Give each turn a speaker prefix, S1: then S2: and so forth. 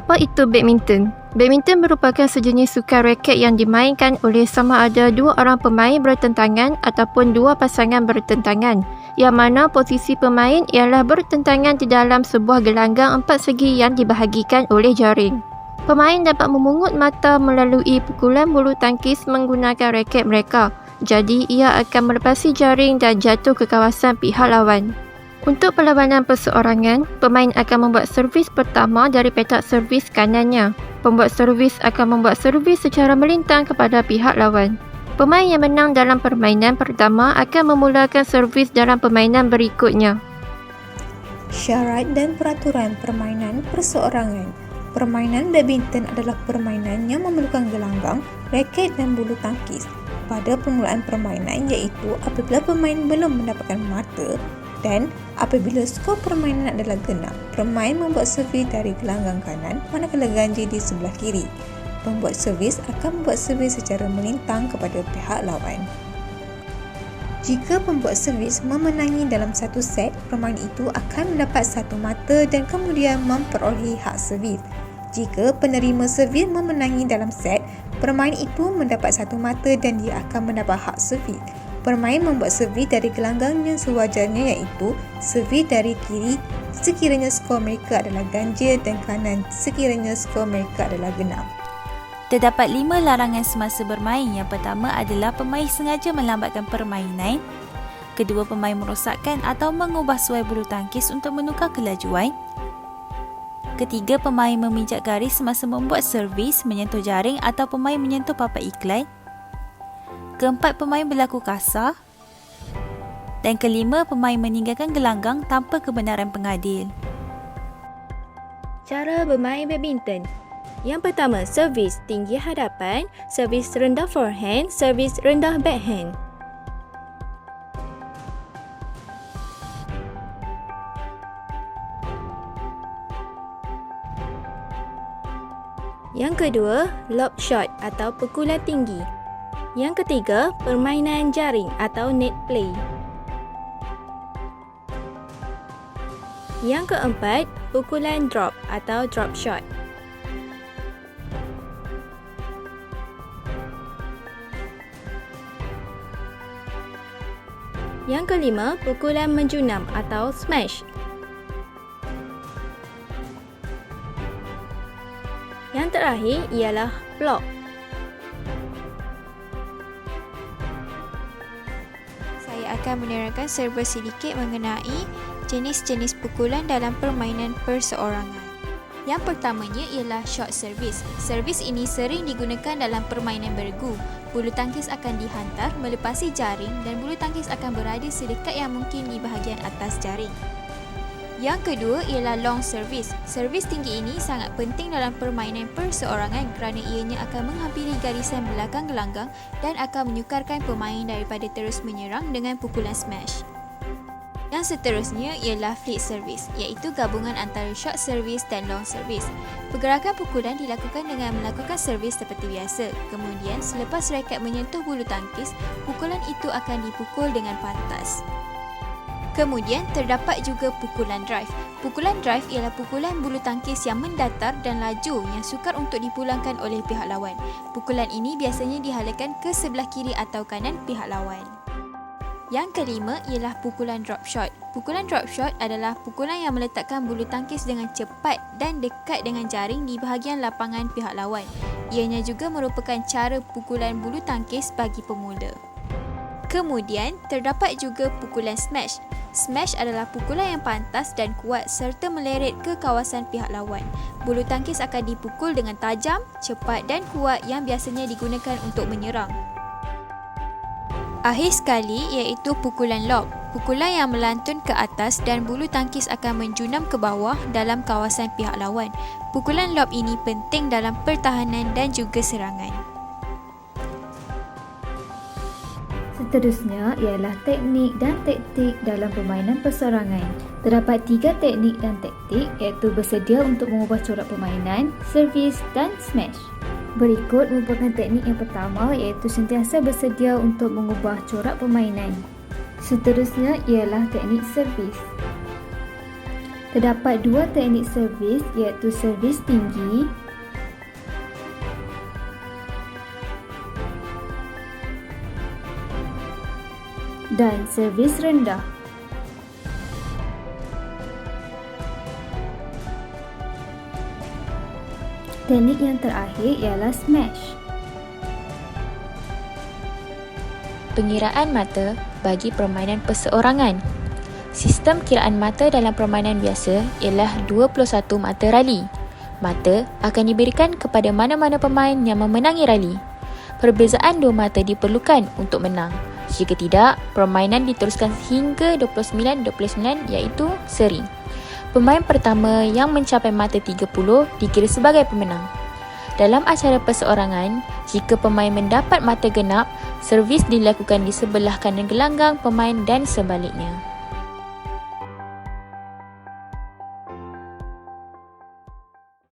S1: Apa itu badminton? Badminton merupakan sejenis sukan raket yang dimainkan oleh sama ada dua orang pemain bertentangan ataupun dua pasangan bertentangan, yang mana posisi pemain ialah bertentangan di dalam sebuah gelanggang empat segi yang dibahagikan oleh jaring. Pemain dapat memungut mata melalui pukulan bulu tangkis menggunakan raket mereka, jadi ia akan melepasi jaring dan jatuh ke kawasan pihak lawan. Untuk perlawanan perseorangan, pemain akan membuat servis pertama dari petak servis kanannya. Pembuat servis akan membuat servis secara melintang kepada pihak lawan. Pemain yang menang dalam permainan pertama akan memulakan servis dalam permainan berikutnya.
S2: Syarat dan peraturan permainan perseorangan. Permainan badminton adalah permainan yang memerlukan gelanggang, raket dan bulu tangkis. Pada permulaan permainan iaitu apabila pemain belum mendapatkan mata dan apabila skor permainan adalah genap, pemain membuat servis dari gelanggang kanan manakala ganjil di sebelah kiri. Pembuat servis akan membuat servis secara melintang kepada pihak lawan. Jika pembuat servis memenangi dalam satu set, pemain itu akan mendapat satu mata dan kemudian memperolehi hak servis. Jika penerima servis memenangi dalam set, pemain itu mendapat satu mata dan dia akan mendapat hak servis. Pemain membuat servis dari gelanggang yang sewajarnya iaitu servis dari kiri sekiranya skor mereka adalah ganjil dan kanan sekiranya skor mereka adalah genap.
S3: Terdapat 5 larangan semasa bermain. Yang pertama adalah pemain sengaja melambatkan permainan. Kedua, pemain merosakkan atau mengubah suai bulu tangkis untuk menukar kelajuan. Ketiga, pemain memijak garis semasa membuat servis, menyentuh jaring atau pemain menyentuh papan iklan. Keempat, pemain berlaku kasar. Dan kelima, pemain meninggalkan gelanggang tanpa kebenaran pengadil.
S4: Cara bermain badminton. Yang pertama, servis tinggi hadapan, servis rendah forehand, servis rendah backhand. Yang kedua, lob shot atau pukulan tinggi. Yang ketiga, permainan jaring atau net play. Yang keempat, pukulan drop atau drop shot. Yang kelima, pukulan menjunam atau smash. Yang terakhir ialah block.
S5: Saya akan menerangkan serba sedikit mengenai jenis-jenis pukulan dalam permainan perseorangan. Yang pertamanya ialah short service. Servis ini sering digunakan dalam permainan bergu. Bulu tangkis akan dihantar melepasi jaring dan bulu tangkis akan berada sedekat yang mungkin di bahagian atas jaring. Yang kedua ialah long service. Servis tinggi ini sangat penting dalam permainan perseorangan kerana ianya akan menghampiri garisan belakang gelanggang dan akan menyukarkan pemain daripada terus menyerang dengan pukulan smash. Yang seterusnya ialah flick service, iaitu gabungan antara short service dan long service. Pergerakan pukulan dilakukan dengan melakukan servis seperti biasa. Kemudian, selepas raket menyentuh bulu tangkis, pukulan itu akan dipukul dengan pantas. Kemudian, terdapat juga pukulan drive. Pukulan drive ialah pukulan bulu tangkis yang mendatar dan laju yang sukar untuk dipulangkan oleh pihak lawan. Pukulan ini biasanya dihalakan ke sebelah kiri atau kanan pihak lawan. Yang kelima ialah pukulan drop shot. Pukulan drop shot adalah pukulan yang meletakkan bulu tangkis dengan cepat dan dekat dengan jaring di bahagian lapangan pihak lawan. Ianya juga merupakan cara pukulan bulu tangkis bagi pemula. Kemudian, terdapat juga pukulan smash. Smash adalah pukulan yang pantas dan kuat serta meleret ke kawasan pihak lawan. Bulu tangkis akan dipukul dengan tajam, cepat dan kuat yang biasanya digunakan untuk menyerang. Akhir sekali iaitu pukulan lob. Pukulan yang melantun ke atas dan bulu tangkis akan menjunam ke bawah dalam kawasan pihak lawan. Pukulan lob ini penting dalam pertahanan dan juga serangan.
S6: Seterusnya ialah teknik dan taktik dalam permainan perseorangan. Terdapat 3 teknik dan taktik iaitu bersedia untuk mengubah corak permainan, servis dan smash. Berikut merupakan teknik yang pertama iaitu sentiasa bersedia untuk mengubah corak permainan. Seterusnya ialah teknik servis. Terdapat dua teknik servis iaitu servis tinggi dan servis rendah. Teknik yang terakhir ialah smash.
S7: Pengiraan mata bagi permainan perseorangan. Sistem kiraan mata dalam permainan biasa ialah 21 mata rali. Mata akan diberikan kepada mana-mana pemain yang memenangi rali. Perbezaan 2 mata diperlukan untuk menang. Jika tidak, permainan diteruskan hingga 29-29 iaitu seri. Pemain pertama yang mencapai mata 30 dikira sebagai pemenang. Dalam acara perseorangan, jika pemain mendapat mata genap, servis dilakukan di sebelah kanan gelanggang pemain dan sebaliknya.